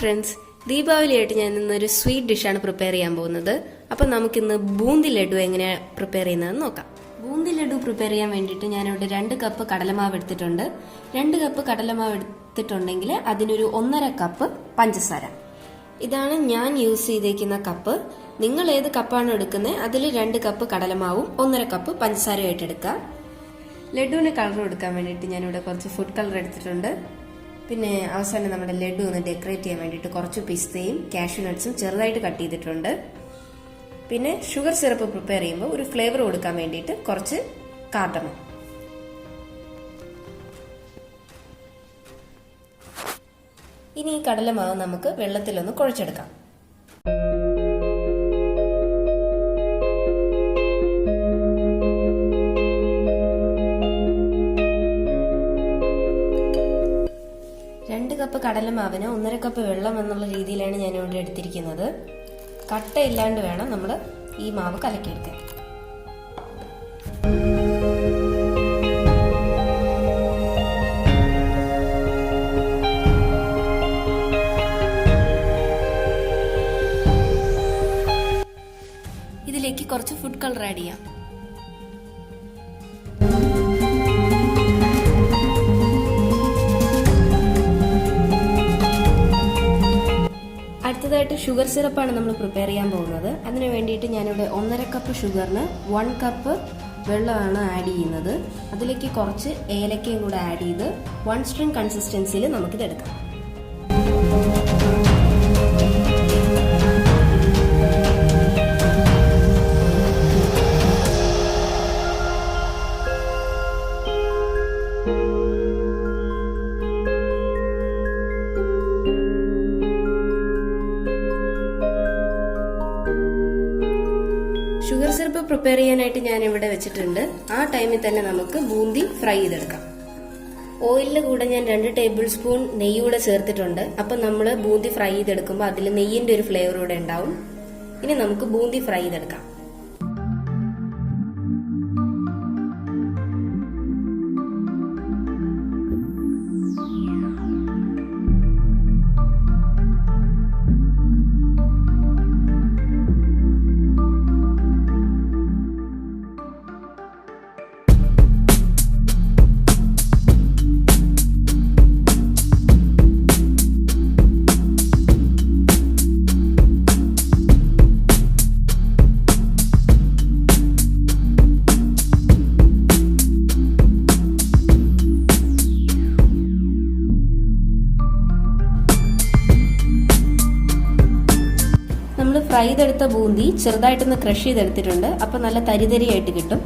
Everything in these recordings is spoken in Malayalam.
ഫ്രണ്ട്സ്, ദീപാവലിയായിട്ട് ഞാൻ ഇന്നൊരു സ്വീറ്റ് ഡിഷാണ് പ്രിപ്പയർ ചെയ്യാൻ പോകുന്നത്. അപ്പം നമുക്കിന്ന് ബൂന്തി ലഡു എങ്ങനെയാണ് പ്രിപ്പയർ ചെയ്യുന്നതെന്ന് നോക്കാം. ബൂന്തി ലഡു പ്രിപ്പയർ ചെയ്യാൻ വേണ്ടിയിട്ട് ഞാനിവിടെ 2 കപ്പ് കടലമാവ് എടുത്തിട്ടുണ്ട്. 2 കപ്പ് കടലമാവ് എടുത്തിട്ടുണ്ടെങ്കിൽ അതിനൊരു 1.5 കപ്പ് പഞ്ചസാര. ഇതാണ് ഞാൻ യൂസ് ചെയ്തേക്കുന്ന കപ്പ്. നിങ്ങൾ ഏത് കപ്പാണ് എടുക്കുന്നത് അതിൽ 2 കപ്പ് കടലമാവും 1.5 കപ്പ് പഞ്ചസാരയായിട്ട് എടുക്കുക. ലഡുവിന് കളർ കൊടുക്കാൻ വേണ്ടിയിട്ട് ഞാനിവിടെ കുറച്ച് ഫുഡ് കളർ എടുത്തിട്ടുണ്ട്. പിന്നെ അവസാനം നമ്മുടെ ലഡു ഒന്ന് ഡെക്കറേറ്റ് ചെയ്യാൻ വേണ്ടിയിട്ട് കുറച്ച് പിസ്തയും കാഷ്യൂ നട്ട്സും ചെറുതായിട്ട് കട്ട് ചെയ്തിട്ടുണ്ട്. പിന്നെ ഷുഗർ സിറപ്പ് പ്രിപ്പയർ ചെയ്യുമ്പോൾ ഒരു ഫ്ലേവർ കൊടുക്കാൻ വേണ്ടിയിട്ട് കുറച്ച് കാർഡമം. ഇനി ഈ കടലമാവ് നമുക്ക് വെള്ളത്തിലൊന്ന് കുഴച്ചെടുക്കാം. കപ്പ് കടലമാവിന് 1.5 കപ്പ് വെള്ളം എന്നുള്ള രീതിയിലാണ് ഞാൻ ഇവിടെ എടുത്തിരിക്കുന്നത്. കട്ടയില്ലാണ്ട് വേണം നമ്മൾ ഈ മാവ് കലക്കിയെടുക്കാൻ. ഇതിലേക്ക് കുറച്ച് ഫുഡ് കളർ ആഡ് ചെയ്യാം. അടുത്തതായിട്ട് ഷുഗർ സിറപ്പാണ് നമ്മൾ പ്രിപ്പയർ ചെയ്യാൻ പോകുന്നത്. അതിന് വേണ്ടിയിട്ട് ഞാനിവിടെ 1.5 കപ്പ് ഷുഗറിന് 1 കപ്പ് വെള്ളമാണ് ആഡ് ചെയ്യുന്നത്. അതിലേക്ക് കുറച്ച് ഏലക്കയും കൂടെ ആഡ് ചെയ്ത് 1 സ്ട്രിങ് കൺസിസ്റ്റൻസിയിൽ നമുക്കിത് എടുക്കാം. ഷുഗർ സിറപ്പ് പ്രിപ്പയർ ചെയ്യാനായിട്ട് ഞാൻ ഇവിടെ വെച്ചിട്ടുണ്ട്. ആ ടൈമിൽ തന്നെ നമുക്ക് ബൂന്തി ഫ്രൈ ചെയ്തെടുക്കാം. ഓയിലിന്റെ കൂടെ ഞാൻ 2 ടേബിൾ സ്പൂൺ നെയ്യ് കൂടെ ചേർത്തിട്ടുണ്ട്. അപ്പൊ നമ്മൾ ബൂന്തി ഫ്രൈ ചെയ്തെടുക്കുമ്പോൾ അതിൽ നെയ്യിന്റെ ഒരു ഫ്ലേവർ കൂടെ ഉണ്ടാവും. ഇനി നമുക്ക് ബൂന്തി ഫ്രൈ ചെയ്തെടുക്കാം. ഫ്രൈ ചെയ്തെടുത്ത ബൂന്തി ചെറുതായിട്ടൊന്ന് ക്രഷ് ചെയ്തെടുത്തിട്ടുണ്ട്. അപ്പൊ നല്ല തരിതരിയായിട്ട് കിട്ടും.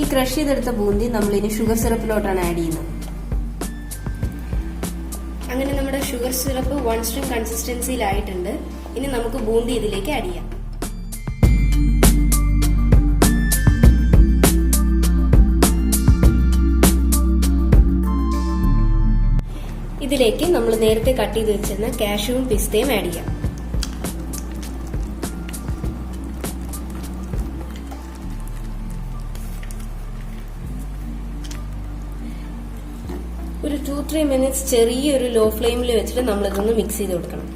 ഈ ക്രഷ് ചെയ്തെടുത്ത ബൂന്തി നമ്മൾ ഇനി ഷുഗർ സിറപ്പിലോട്ടാണ് ആഡ് ചെയ്യുന്നത്. അങ്ങനെ നമ്മുടെ ഷുഗർ സിറപ്പ് 1 സ്ട്രിങ് കൺസിസ്റ്റൻസിയിലായിട്ടുണ്ട്. ഇനി നമുക്ക് ബൂന്തി ഇതിലേക്ക് ആഡ് ചെയ്യാം. ഇതിലേക്ക് നമ്മൾ നേരത്തെ കട്ട് ചെയ്ത് വെച്ചിരുന്ന കാഷ്യൂവും പിസ്തയും ആഡ് ചെയ്യാം. ഒരു 2-3 മിനിറ്റ്സ് ചെറിയൊരു ലോ ഫ്ലെയിമിൽ വെച്ചിട്ട് നമ്മൾ ഇതൊന്ന് മിക്സ് ചെയ്ത് കൊടുക്കണം.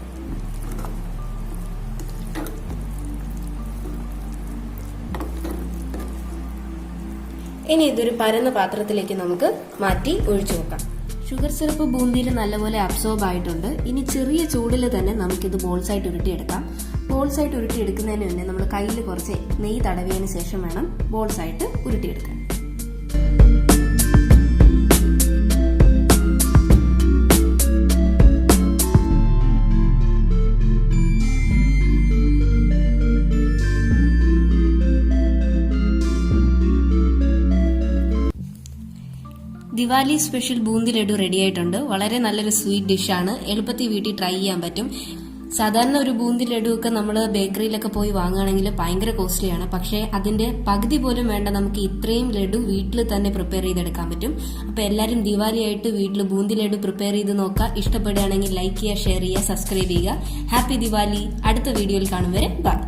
ഇനി ഇതൊരു പരന്ന പാത്രത്തിലേക്ക് നമുക്ക് മാറ്റി ഒഴിച്ചു വെക്കാം. ഷുഗർ സിറപ്പ് ബൂന്തിയിൽ നല്ലപോലെ അബ്സോർബ് ആയിട്ടുണ്ട്. ഇനി ചെറിയ ചൂടിൽ തന്നെ നമുക്കിത് ബോൾസ് ആയിട്ട് ഉരുട്ടിയെടുക്കാം. ബോൾസ് ആയിട്ട് ഉരുട്ടിയെടുക്കുന്നതിന് മുന്നേ നമ്മൾ കയ്യിൽ കുറച്ച് നെയ്യ് തടവിയതിന് ശേഷം വേണം ബോൾസ് ആയിട്ട് ഉരുട്ടിയെടുക്കാൻ. ദിവാലി സ്പെഷ്യൽ ബൂന്തി ലഡു റെഡി ആയിട്ടുണ്ട്. വളരെ നല്ലൊരു സ്വീറ്റ് ഡിഷാണ്. എളുപ്പത്തിൽ വീട്ടിൽ ട്രൈ ചെയ്യാൻ പറ്റും. സാധാരണ ഒരു ബൂന്തി ലഡു ഒക്കെ നമ്മൾ ബേക്കറിയിലൊക്കെ പോയി വാങ്ങുകയാണെങ്കിൽ ഭയങ്കര കോസ്റ്റ്ലിയാണ്. പക്ഷേ അതിന്റെ പകുതി പോലും വേണ്ട നമുക്ക് ഇത്രയും ലഡു വീട്ടിൽ തന്നെ പ്രിപ്പയർ ചെയ്തെടുക്കാൻ പറ്റും. അപ്പൊ എല്ലാവരും ദിവാലി ആയിട്ട് വീട്ടിൽ ബൂന്തി ലഡു പ്രിപ്പയർ ചെയ്ത് നോക്കുക. ഇഷ്ടപ്പെടുകയാണെങ്കിൽ ലൈക്ക് ചെയ്യുക, ഷെയർ ചെയ്യുക, സബ്സ്ക്രൈബ് ചെയ്യുക. ഹാപ്പി ദിവാലി. അടുത്ത വീഡിയോയിൽ കാണും വരെ ബൈ.